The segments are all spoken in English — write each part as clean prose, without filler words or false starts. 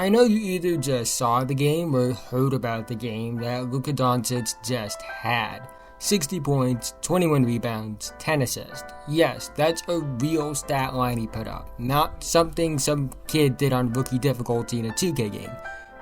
I know you either just saw the game or heard about the game that Luka Doncic just had. 60 points, 21 rebounds, 10 assists. Yes, that's a real stat line he put up, not something some kid did on rookie difficulty in a 2K game.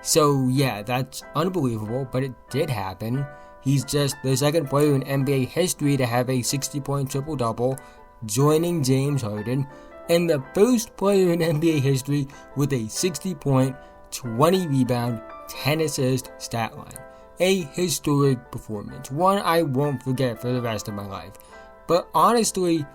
So yeah, that's unbelievable, but it did happen. He's just the second player in NBA history to have a 60-point triple-double, joining James Harden, and the first player in NBA history with a 60-point, 20-rebound, 10-assist stat line. A historic performance, one I won't forget for the rest of my life. But honestly,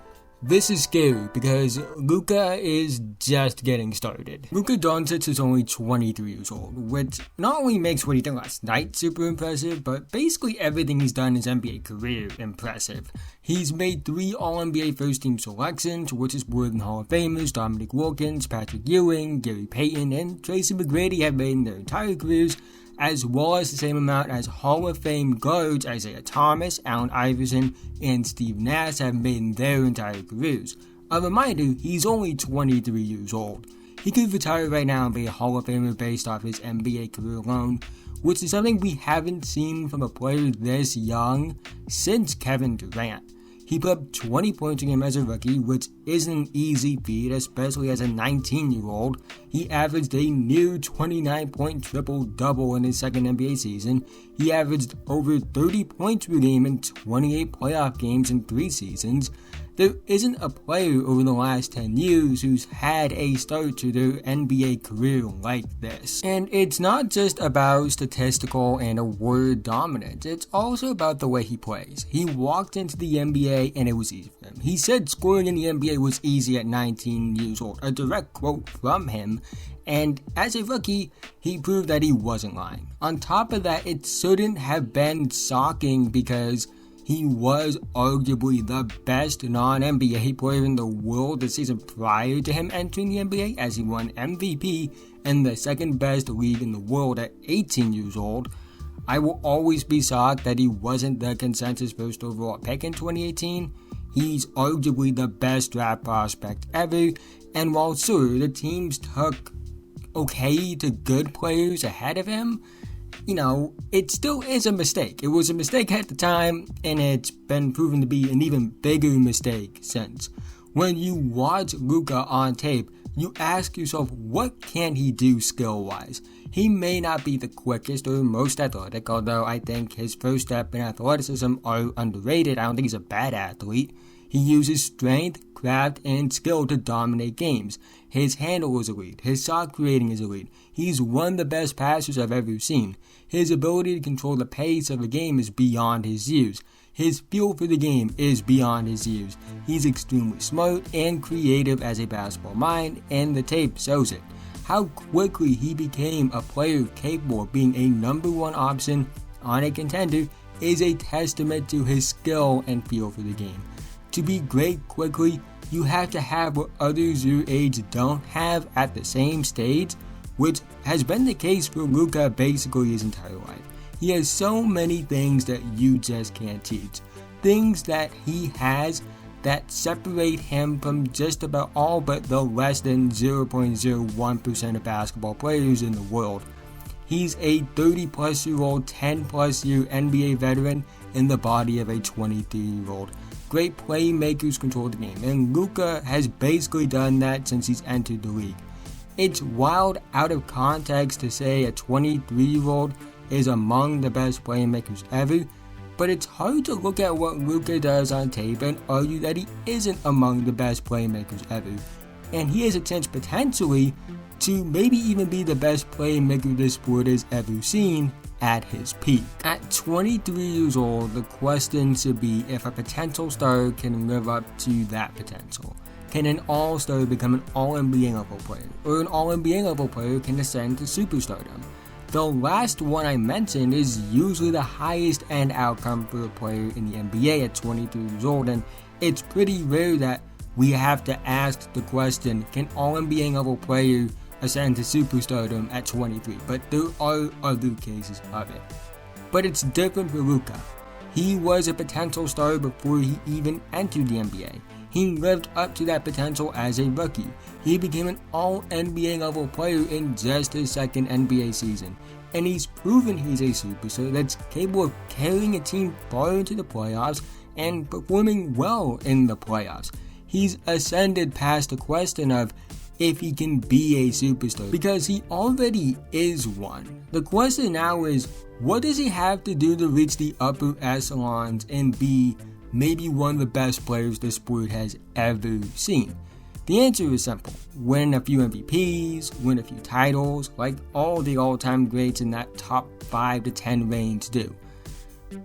this is scary because Luka is just getting started. Luka Doncic is only 23 years old, which not only makes what he did last night super impressive, but basically everything he's done in his NBA career impressive. He's made 3 All-NBA first-team selections, which is more than Hall of Famers Dominique Wilkins, Patrick Ewing, Gary Payton, and Tracy McGrady have made in their entire careers, as well as the same amount as Hall of Fame guards Isaiah Thomas, Allen Iverson, and Steve Nash have made in their entire careers. A reminder, he's only 23 years old. He could retire right now and be a Hall of Famer based off his NBA career alone, which is something we haven't seen from a player this young since Kevin Durant. He put up 20 points a game as a rookie, which isn't an easy feat, especially as a 19-year-old. He averaged a near 29-point triple-double in his second NBA season. He averaged over 30 points per game in 28 playoff games in 3 seasons. There isn't a player over the last 10 years who's had a start to their NBA career like this. And it's not just about statistical and award dominance, it's also about the way he plays. He walked into the NBA and it was easy for him. He said scoring in the NBA was easy at 19 years old, a direct quote from him. And as a rookie, he proved that he wasn't lying. On top of that, it shouldn't have been shocking because he was arguably the best non-NBA player in the world the season prior to him entering the NBA, as he won MVP and the second best league in the world at 18 years old. I will always be shocked that he wasn't the consensus first overall pick in 2018. He's arguably the best draft prospect ever, and while sure, the teams took okay to good players ahead of him, it still is a mistake. It was a mistake at the time, and it's been proven to be an even bigger mistake since. When you watch Luka on tape, you ask yourself, what can he do skill-wise? He may not be the quickest or most athletic, although I think his first step and athleticism are underrated. I don't think he's a bad athlete. He uses strength, craft, and skill to dominate games. His handle is elite. His shot creating is elite. He's one of the best passers I've ever seen. His ability to control the pace of a game is beyond his years. His feel for the game is beyond his years. He's extremely smart and creative as a basketball mind, and the tape shows it. How quickly he became a player capable of being a number 1 option on a contender is a testament to his skill and feel for the game. To be great quickly, you have to have what others your age don't have at the same stage, which has been the case for Luka basically his entire life. He has so many things that you just can't teach. Things that he has that separate him from just about all but the less than 0.01% of basketball players in the world. He's a 30-plus-year-old, 10-plus-year NBA veteran in the body of a 23-year-old. Great playmakers control the game, and Luka has basically done that since he's entered the league. It's wild out of context to say a 23-year-old is among the best playmakers ever, but it's hard to look at what Luka does on tape and argue that he isn't among the best playmakers ever. And he has a chance potentially to maybe even be the best playmaker this sport has ever seen at his peak. At 23 years old, the question should be if a potential star can live up to that potential. Can an all-star become an all-NBA level player? Or an all-NBA level player can ascend to superstardom? The last one I mentioned is usually the highest end outcome for a player in the NBA at 23 years old, and it's pretty rare that we have to ask the question, can all-NBA level player ascend to superstardom at 23? But there are other cases of it. But it's different for Luka. He was a potential star before he even entered the NBA. He lived up to that potential as a rookie. He became an all-NBA level player in just his second NBA season. And he's proven he's a superstar that's capable of carrying a team far into the playoffs and performing well in the playoffs. He's ascended past the question of if he can be a superstar, because he already is one. The question now is, what does he have to do to reach the upper echelons and be maybe one of the best players the sport has ever seen? The answer is simple. Win a few MVPs, win a few titles, like all the all-time greats in that top 5 to 10 range do.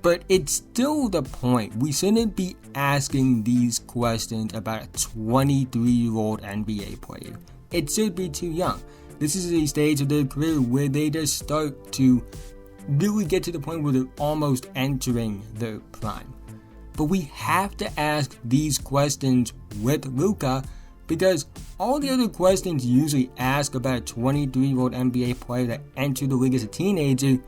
But it's still the point. We shouldn't be asking these questions about a 23-year-old NBA player. It should be too young. This is a stage of their career where they just start to really get to the point where they're almost entering their prime. But we have to ask these questions with Luka, because all the other questions you usually ask about a 23-year-old NBA player that entered the league as a teenager,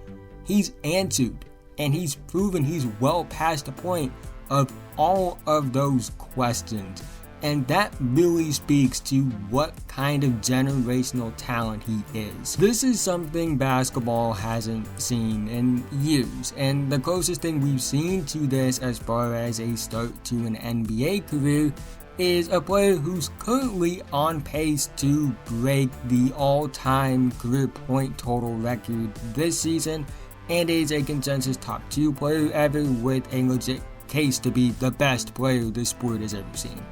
he's answered. And he's proven he's well past the point of all of those questions. And that really speaks to what kind of generational talent he is. This is something basketball hasn't seen in years. And the closest thing we've seen to this as far as a start to an NBA career is a player who's currently on pace to break the all-time career point total record this season, and is a consensus top 2 player ever with a legit case to be the best player this sport has ever seen.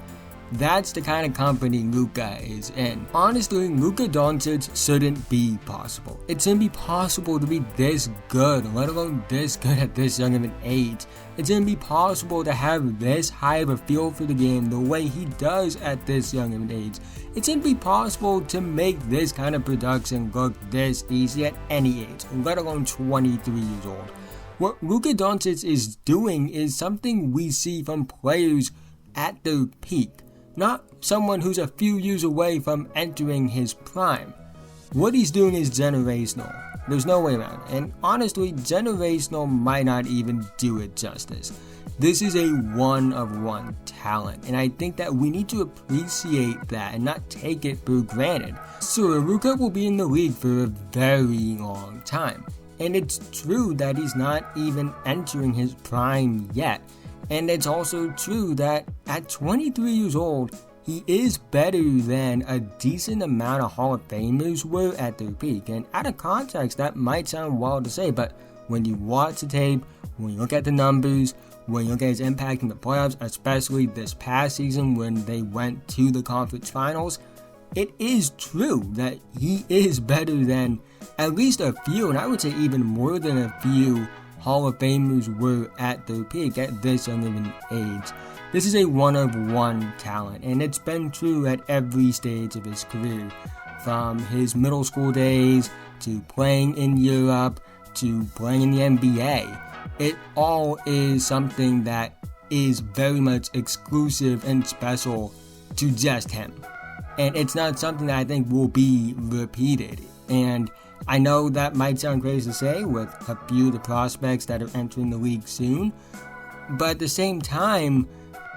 That's the kind of company Luka is in. Honestly, Luka Doncic shouldn't be possible. It shouldn't be possible to be this good, let alone this good at this young of an age. It shouldn't be possible to have this high of a feel for the game the way he does at this young of an age. It shouldn't be possible to make this kind of production look this easy at any age, let alone 23 years old. What Luka Doncic is doing is something we see from players at their peak, not someone who's a few years away from entering his prime. What he's doing is generational. There's no way around it. And honestly, generational might not even do it justice. This is a one-of-one talent, and I think that we need to appreciate that and not take it for granted. Sure, Luka will be in the league for a very long time, and it's true that he's not even entering his prime yet. And it's also true that at 23 years old, he is better than a decent amount of Hall of Famers were at their peak. And out of context, that might sound wild to say, but when you watch the tape, when you look at the numbers, when you look at his impact in the playoffs, especially this past season when they went to the conference finals, it is true that he is better than at least a few, and I would say even more than a few Hall of Famers were at their peak at this young of an age. This is a one-of-one talent, and it's been true at every stage of his career, from his middle school days to playing in Europe to playing in the NBA. It all is something that is very much exclusive and special to just him. And it's not something that I think will be repeated. And I know that might sound crazy to say with a few of the prospects that are entering the league soon, but at the same time,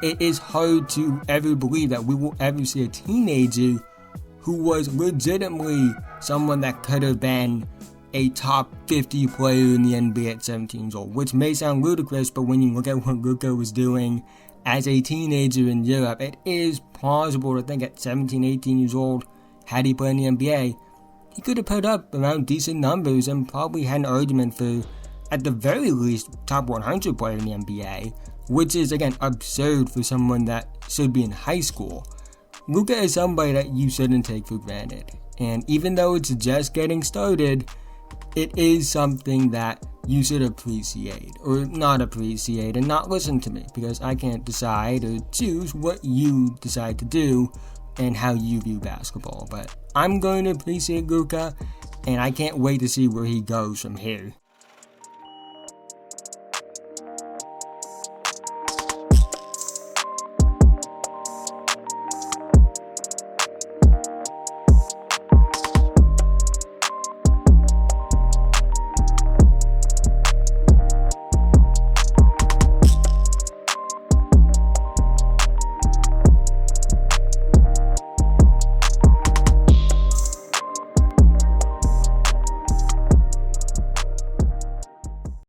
it is hard to ever believe that we will ever see a teenager who was legitimately someone that could have been a top 50 player in the NBA at 17 years old, which may sound ludicrous, but when you look at what Luka was doing as a teenager in Europe, it is plausible to think at 17, 18 years old, had he played in the NBA, he could have put up around decent numbers and probably had an argument for, at the very least, top 100 player in the NBA, which is, again, absurd for someone that should be in high school. Luka is somebody that you shouldn't take for granted. And even though it's just getting started, it is something that you should appreciate, or not appreciate, and not listen to me, because I can't decide or choose what you decide to do and how you view basketball. But I'm going to appreciate Luka, and I can't wait to see where he goes from here.